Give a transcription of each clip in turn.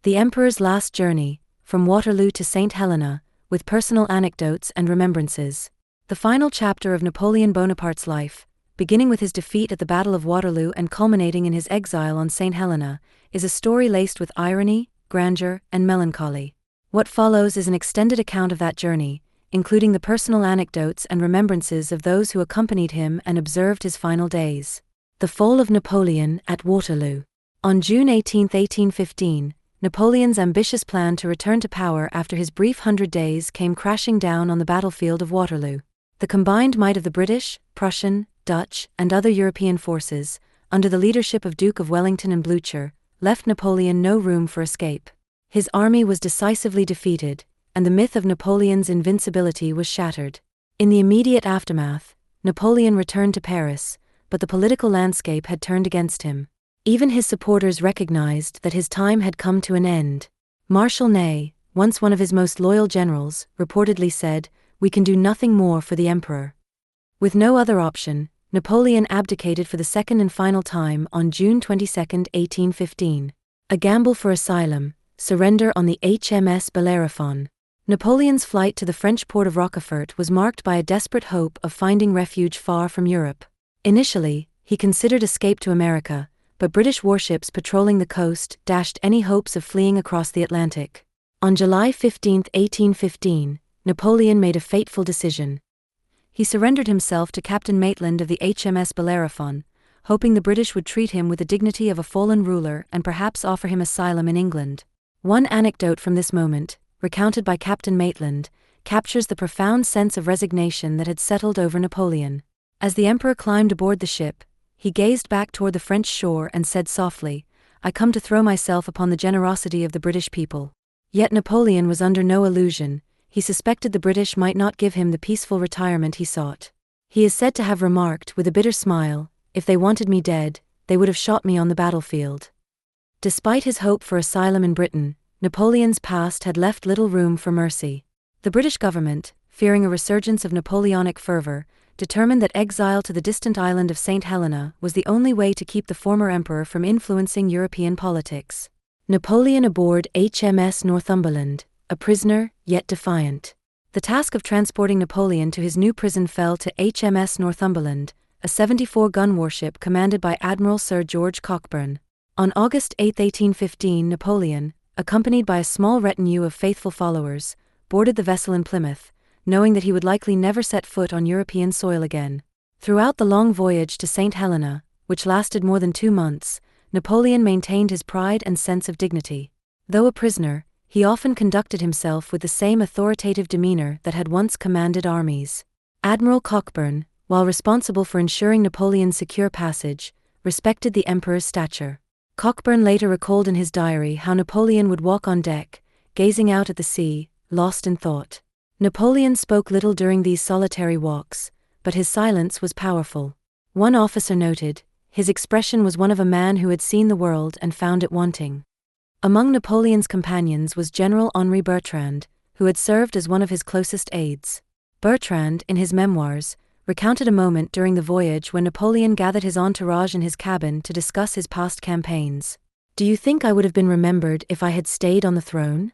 The Emperor's Last Journey, From Waterloo to Saint Helena, with Personal Anecdotes and Remembrances. The final chapter of Napoleon Bonaparte's life, beginning with his defeat at the Battle of Waterloo and culminating in his exile on Saint Helena, is a story laced with irony, grandeur, and melancholy. What follows is an extended account of that journey, including the personal anecdotes and remembrances of those who accompanied him and observed his final days. The Fall of Napoleon at Waterloo. On June 18, 1815, Napoleon's ambitious plan to return to power after his brief 100 days came crashing down on the battlefield of Waterloo. The combined might of the British, Prussian, Dutch, and other European forces, under the leadership of Duke of Wellington and Blücher, left Napoleon no room for escape. His army was decisively defeated, and the myth of Napoleon's invincibility was shattered. In the immediate aftermath, Napoleon returned to Paris, but the political landscape had turned against him. Even his supporters recognized that his time had come to an end. Marshal Ney, once one of his most loyal generals, reportedly said, "We can do nothing more for the Emperor." With no other option, Napoleon abdicated for the second and final time on June 22, 1815. A gamble for asylum, surrender on the HMS Bellerophon. Napoleon's flight to the French port of Rochefort was marked by a desperate hope of finding refuge far from Europe. Initially, he considered escape to America, but British warships patrolling the coast dashed any hopes of fleeing across the Atlantic. On July 15, 1815, Napoleon made a fateful decision. He surrendered himself to Captain Maitland of the HMS Bellerophon, hoping the British would treat him with the dignity of a fallen ruler and perhaps offer him asylum in England. One anecdote from this moment, recounted by Captain Maitland, captures the profound sense of resignation that had settled over Napoleon. As the Emperor climbed aboard the ship, he gazed back toward the French shore and said softly, "I come to throw myself upon the generosity of the British people." Yet Napoleon was under no illusion. He suspected the British might not give him the peaceful retirement he sought. He is said to have remarked with a bitter smile, "If they wanted me dead, they would have shot me on the battlefield." Despite his hope for asylum in Britain, Napoleon's past had left little room for mercy. The British government, fearing a resurgence of Napoleonic fervor, determined that exile to the distant island of Saint Helena was the only way to keep the former emperor from influencing European politics. Napoleon aboard HMS Northumberland, a prisoner, yet defiant. The task of transporting Napoleon to his new prison fell to HMS Northumberland, a 74-gun warship commanded by Admiral Sir George Cockburn. On August 8, 1815, Napoleon, accompanied by a small retinue of faithful followers, boarded the vessel in Plymouth, knowing that he would likely never set foot on European soil again. Throughout the long voyage to Saint Helena, which lasted more than 2 months, Napoleon maintained his pride and sense of dignity. Though a prisoner, he often conducted himself with the same authoritative demeanor that had once commanded armies. Admiral Cockburn, while responsible for ensuring Napoleon's secure passage, respected the emperor's stature. Cockburn later recalled in his diary how Napoleon would walk on deck, gazing out at the sea, lost in thought. Napoleon spoke little during these solitary walks, but his silence was powerful. One officer noted, his expression was one of a man who had seen the world and found it wanting. Among Napoleon's companions was General Henri Bertrand, who had served as one of his closest aides. Bertrand, in his memoirs, recounted a moment during the voyage when Napoleon gathered his entourage in his cabin to discuss his past campaigns. "Do you think I would have been remembered if I had stayed on the throne?"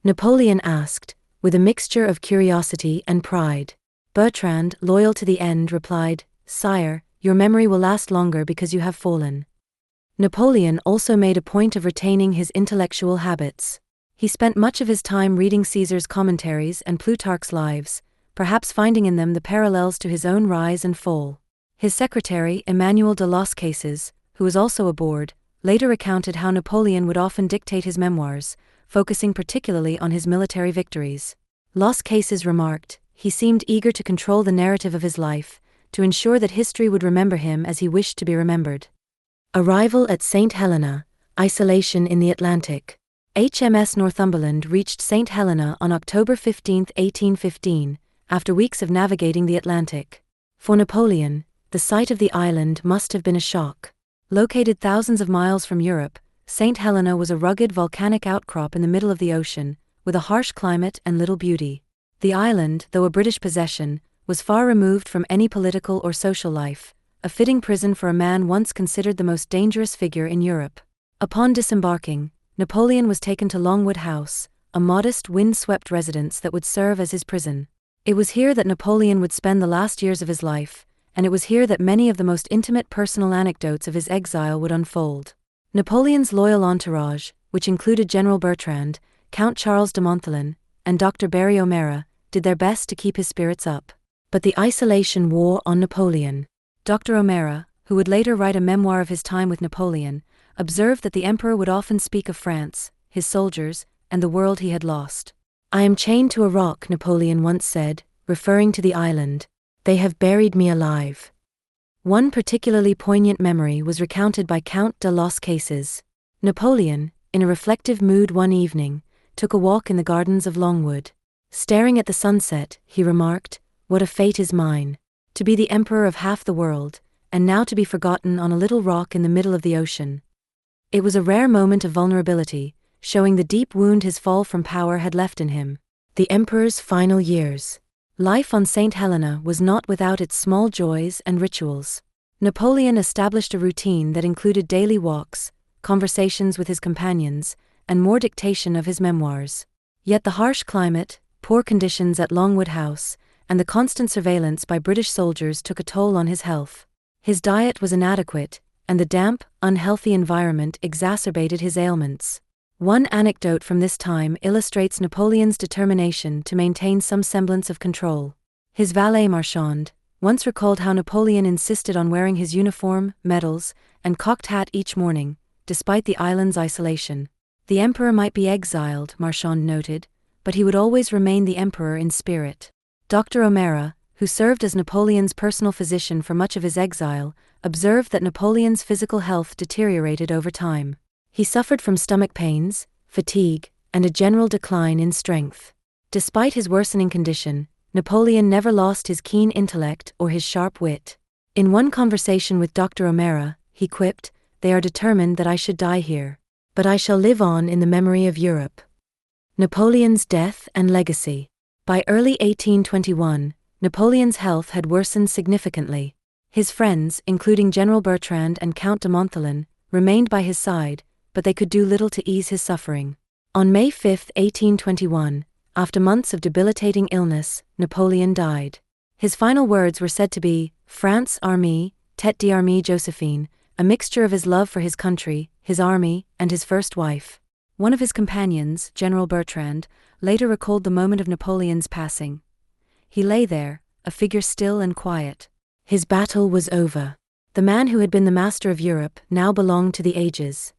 Napoleon asked, with a mixture of curiosity and pride. Bertrand, loyal to the end, replied, "Sire, your memory will last longer because you have fallen." Napoleon also made a point of retaining his intellectual habits. He spent much of his time reading Caesar's commentaries and Plutarch's Lives, perhaps finding in them the parallels to his own rise and fall. His secretary, Emmanuel de Las Cases, who was also aboard, later recounted how Napoleon would often dictate his memoirs, focusing particularly on his military victories. Las Cases remarked, "He seemed eager to control the narrative of his life, to ensure that history would remember him as he wished to be remembered." Arrival at Saint Helena, isolation in the Atlantic. HMS Northumberland reached Saint Helena on October 15, 1815, after weeks of navigating the Atlantic. For Napoleon, the sight of the island must have been a shock. Located thousands of miles from Europe, Saint Helena was a rugged volcanic outcrop in the middle of the ocean, with a harsh climate and little beauty. The island, though a British possession, was far removed from any political or social life, a fitting prison for a man once considered the most dangerous figure in Europe. Upon disembarking, Napoleon was taken to Longwood House, a modest, wind-swept residence that would serve as his prison. It was here that Napoleon would spend the last years of his life, and it was here that many of the most intimate personal anecdotes of his exile would unfold. Napoleon's loyal entourage, which included General Bertrand, Count Charles de Montholon, and Dr. Barry O'Meara, did their best to keep his spirits up. But the isolation wore on Napoleon. Dr. O'Meara, who would later write a memoir of his time with Napoleon, observed that the emperor would often speak of France, his soldiers, and the world he had lost. "I am chained to a rock," Napoleon once said, referring to the island. "They have buried me alive." One particularly poignant memory was recounted by Count de Los Cases. Napoleon, in a reflective mood one evening, took a walk in the gardens of Longwood. Staring at the sunset, he remarked, "What a fate is mine. To be the emperor of half the world, and now to be forgotten on a little rock in the middle of the ocean." It was a rare moment of vulnerability, showing the deep wound his fall from power had left in him. The emperor's final years. Life on Saint Helena was not without its small joys and rituals. Napoleon established a routine that included daily walks, conversations with his companions, and more dictation of his memoirs. Yet the harsh climate, poor conditions at Longwood House, and the constant surveillance by British soldiers took a toll on his health. His diet was inadequate, and the damp, unhealthy environment exacerbated his ailments. One anecdote from this time illustrates Napoleon's determination to maintain some semblance of control. His valet Marchand once recalled how Napoleon insisted on wearing his uniform, medals, and cocked hat each morning, despite the island's isolation. The emperor might be exiled, Marchand noted, but he would always remain the emperor in spirit. Dr. O'Meara, who served as Napoleon's personal physician for much of his exile, observed that Napoleon's physical health deteriorated over time. He suffered from stomach pains, fatigue, and a general decline in strength. Despite his worsening condition, Napoleon never lost his keen intellect or his sharp wit. In one conversation with Dr. O'Meara, he quipped, "They are determined that I should die here. But I shall live on in the memory of Europe." Napoleon's death and legacy. By early 1821, Napoleon's health had worsened significantly. His friends, including General Bertrand and Count de Montholon, remained by his side, but they could do little to ease his suffering. On May 5, 1821, after months of debilitating illness, Napoleon died. His final words were said to be, "France Armée, tête d'armée Joséphine," a mixture of his love for his country, his army, and his first wife. One of his companions, General Bertrand, later recalled the moment of Napoleon's passing. He lay there, a figure still and quiet. His battle was over. The man who had been the master of Europe now belonged to the ages.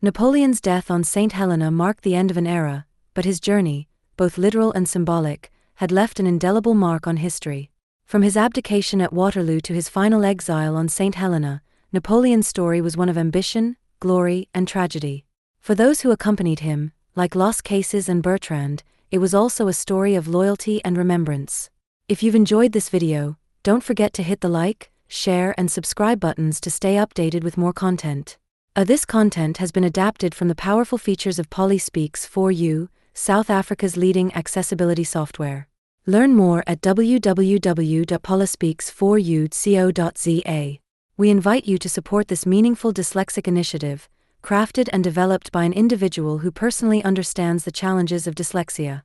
Napoleon's death on Saint Helena marked the end of an era, but his journey, both literal and symbolic, had left an indelible mark on history. From his abdication at Waterloo to his final exile on Saint Helena, Napoleon's story was one of ambition, glory, and tragedy. For those who accompanied him, like Los Cases and Bertrand, it was also a story of loyalty and remembrance. If you've enjoyed this video, don't forget to hit the like, share, and subscribe buttons to stay updated with more content. This content has been adapted from the powerful features of Polyspeaks 4U, South Africa's leading accessibility software. Learn more at www.polyspeaks4u.co.za. We invite you to support this meaningful dyslexic initiative, crafted and developed by an individual who personally understands the challenges of dyslexia.